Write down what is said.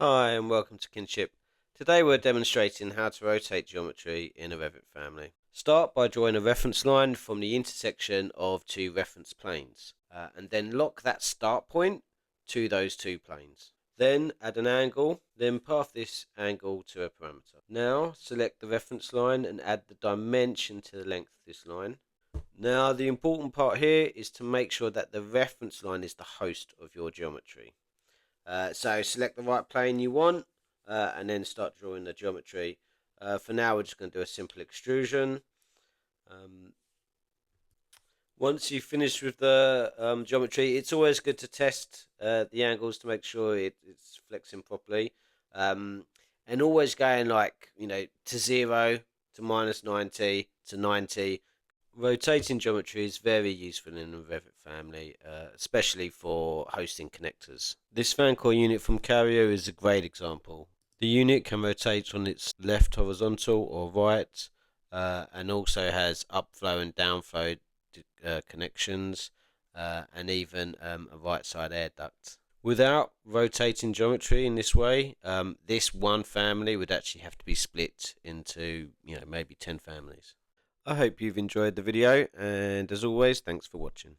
Hi and welcome to Kinship. Today we're demonstrating how to rotate geometry in a Revit family. Start by drawing a reference line from the intersection of two reference planes and then lock that start point to those two planes. Then add an angle, then path this angle to a parameter. Now select the reference line and add the dimension to the length of this line. Now the important part here is to make sure that the reference line is the host of your geometry. So select the right plane you want and then start drawing the geometry. For now we're just going to do a simple extrusion. Once you've finished with the geometry, it's always good to test the angles to make sure it's flexing properly. And always going to 0 to -90 to 90. Rotating geometry is very useful in the Revit family, especially for hosting connectors. This fan core unit from Carrier is a great example. The unit can rotate on its left horizontal or right, and also has upflow and downflow connections, and even a right side air duct. Without rotating geometry in this way, this one family would actually have to be split into maybe 10 families. I hope you've enjoyed the video, and as always, thanks for watching.